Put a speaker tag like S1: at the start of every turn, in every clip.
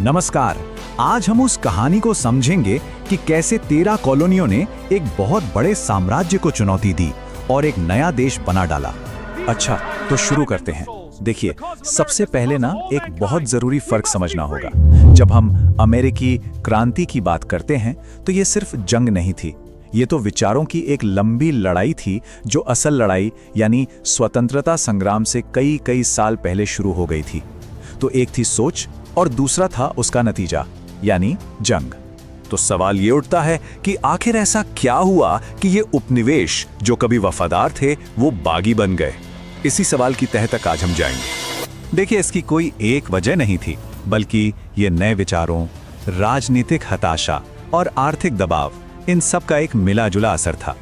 S1: नमस्कार। आज हम उस कहानी को समझेंगे कि कैसे 13 कॉलोनियों ने एक बहुत बड़े साम्राज्य को चुनौती दी और एक नया देश बना डाला। अच्छा, तो शुरू करते हैं। देखिए, सबसे पहले ना एक बहुत जरूरी फर्क समझना होगा। जब हम अमेरिकी क्रांति की बात करते हैं तो ये सिर्फ जंग नहीं थी, ये तो विचारों की एक लंबी लड़ाई थी जो असल लड़ाई यानी स्वतंत्रता संग्राम से कई कई साल पहले शुरू हो गई थी। तो एक थी सोच और दूसरा था उसका नतीजा यानी जंग। तो सवाल ये उठता है कि आखिर ऐसा क्या हुआ कि ये उपनिवेश जो कभी वफादार थे वो बागी बन गए। इसी सवाल की तह तक आज हम जाएंगे। देखिए, इसकी कोई एक वजह नहीं थी, बल्कि ये नए विचारों, राजनीतिक हताशा और आर्थिक दबाव, इन सब का एक मिला जुला असर था।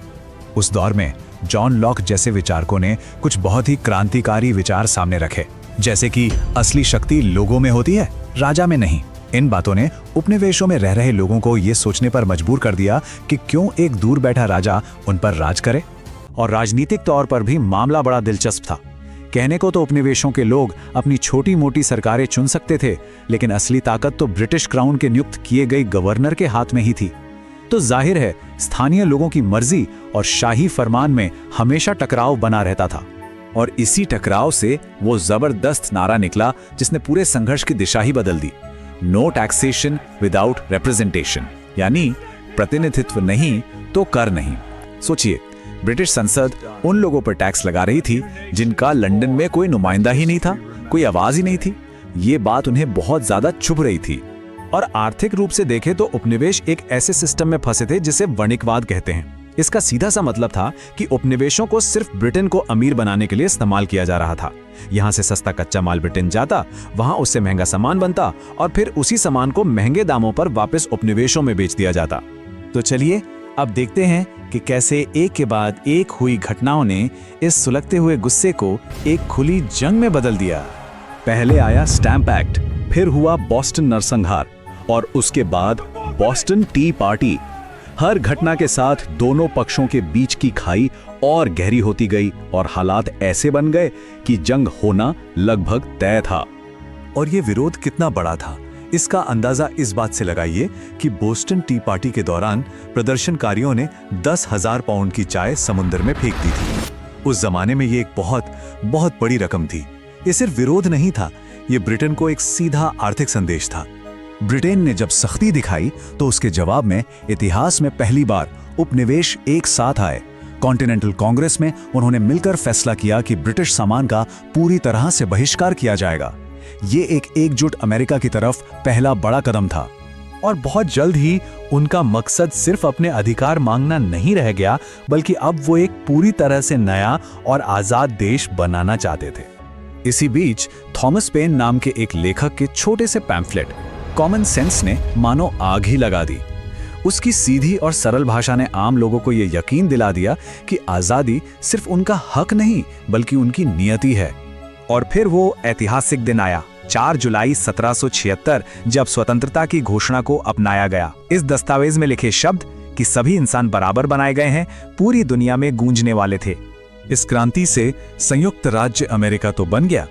S1: उस दौर में जॉन लॉक जैसे विचारकों ने कुछ बहुत ही क्रांतिकारी विचार सामने रखे, जैसे कि असली शक्ति लोगों में होती है, राजा में नहीं। इन बातों ने उपनिवेशों में रह रहे लोगों को ये सोचने पर मजबूर कर दिया कि क्यों एक दूर बैठा राजा उन पर राज करे। और राजनीतिक तौर पर भी मामला बड़ा दिलचस्प था। कहने को तो उपनिवेशों के लोग अपनी छोटी मोटी सरकारें चुन सकते थे, लेकिन असली ताकत तो ब्रिटिश क्राउन के नियुक्त किए गए गवर्नर के हाथ में ही थी। तो जाहिर है स्थानीय लोगों की मर्जी और शाही फरमान में हमेशा टकराव बना रहता था। और इसी टकराव से वो जबरदस्त नारा निकला जिसने पूरे संघर्ष की दिशा ही बदल दी। नो टैक्सेशन विदाउट रिप्रेजेंटेशन, यानी प्रतिनिधित्व नहीं तो कर नहीं। सोचिए, ब्रिटिश संसद उन लोगों पर टैक्स लगा रही थी जिनका लंदन में कोई नुमाइंदा ही नहीं था, कोई आवाज ही नहीं थी। ये बात उन्हें बहुत ज्यादा चुभ रही थी। और आर्थिक रूप से देखें तो उपनिवेश एक ऐसे सिस्टम में फंसे थे जिसे वणिकवाद कहते हैं। इसका सीधा सा मतलब था कि उपनिवेशों को सिर्फ ब्रिटेन को अमीर बनाने के लिए इस्तेमाल किया जा रहा था। यहां से सस्ता कच्चा माल ब्रिटेन जाता, वहां उससे महंगा सामान बनता और फिर उसी सामान को महंगे दामों पर वापस उपनिवेशों में बेच दिया जाता। तो चलिए अब देखते हैं कि कैसे एक के बाद एक हुई घटनाओं ने इस सुलगते हुए गुस्से को एक खुली जंग में बदल दिया। पहले आया स्टैंप एक्ट, फिर हुआ बॉस्टन नरसंहार और उसके बाद बॉस्टन टी पार्टी। हर घटना के साथ दोनों पक्षों के बीच की खाई और गहरी होती गई और हालात ऐसे बन गए कि जंग होना लगभग तय था। और ये विरोध कितना बड़ा था, इसका अंदाजा इस बात से लगाइए कि बोस्टन टी पार्टी के दौरान प्रदर्शनकारियों ने 10,000 पाउंड की चाय समुद्र में फेंक दी थी। उस जमाने में ये एक बहुत बहुत बड़ी रकम थी। ये सिर्फ विरोध नहीं था, ये ब्रिटेन को एक सीधा आर्थिक संदेश था। ब्रिटेन ने जब सख्ती दिखाई तो उसके जवाब में इतिहास में पहली बार उपनिवेश एक साथ आए। कॉन्टिनेंटल कांग्रेस में उन्होंने मिलकर फैसला किया कि ब्रिटिश सामान का पूरी तरह से बहिष्कार किया जाएगा। ये एक एकजुट अमेरिका की तरफ पहला बड़ा कदम था। और बहुत जल्द ही उनका मकसद सिर्फ अपने अधिकार मांगना नहीं रह गया, बल्कि अब वो एक पूरी तरह से नया और आजाद देश बनाना चाहते थे। इसी बीच थॉमस पेन नाम के एक लेखक के छोटे से पैम्फलेट कॉमन सेंस ने मानो आग ही लगा दी। उसकी सीधी और सरल भाषा ने आम लोगों को यह यकीन दिला दिया कि आजादी सिर्फ उनका हक नहीं बल्कि उनकी नियति है। और फिर वो ऐतिहासिक दिन आया, 4 जुलाई 1776, जब स्वतंत्रता की घोषणा को अपनाया गया। इस दस्तावेज में लिखे शब्द कि सभी इंसान बराबर बनाए गए हैं पूरी दुनिया में गूंजने वाले थे। इस क्रांति से संयुक्त राज्य अमेरिका तो बन गया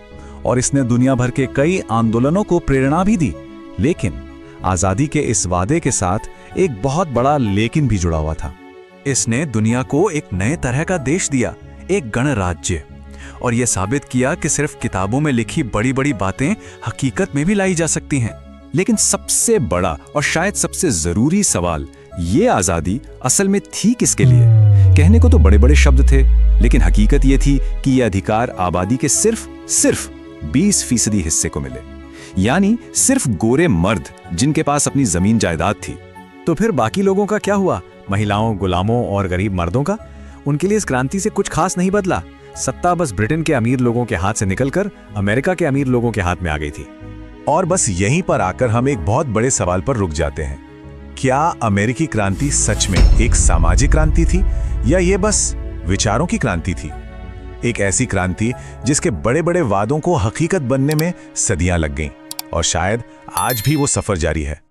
S1: और इसने दुनिया भर के कई आंदोलनों को प्रेरणा भी दी। लेकिन आजादी के इस वादे के साथ एक बहुत बड़ा लेकिन भी जुड़ा हुआ था। इसने दुनिया को एक नए तरह का देश दिया, एक गणराज्य। और यह साबित किया कि सिर्फ किताबों में लिखी बड़ी बड़ी बातें हकीकत में भी लाई जा सकती हैं। लेकिन सबसे बड़ा और शायद सबसे जरूरी सवाल, ये आजादी असल में थी किसके लिए? कहने को तो बड़े बड़े शब्द थे, लेकिन हकीकत ये थी कि यह अधिकार आबादी के सिर्फ 20% हिस्से को मिले, यानी सिर्फ गोरे मर्द जिनके पास अपनी जमीन जायदाद थी। तो फिर बाकी लोगों का क्या हुआ? महिलाओं, गुलामों और गरीब मर्दों का? उनके लिए इस क्रांति से कुछ खास नहीं बदला। सत्ता बस ब्रिटेन के अमीर लोगों के हाथ से निकलकर अमेरिका के अमीर लोगों के हाथ में आ गई थी।
S2: और बस यहीं पर आकर हम एक बहुत बड़े सवाल पर रुक जाते हैं। क्या अमेरिकी क्रांति सच में एक सामाजिक क्रांति थी या ये बस विचारों की क्रांति थी? एक ऐसी क्रांति जिसके बड़े बड़े वादों को हकीकत बनने में सदियां लग गईं और शायद आज भी वो सफर जारी है।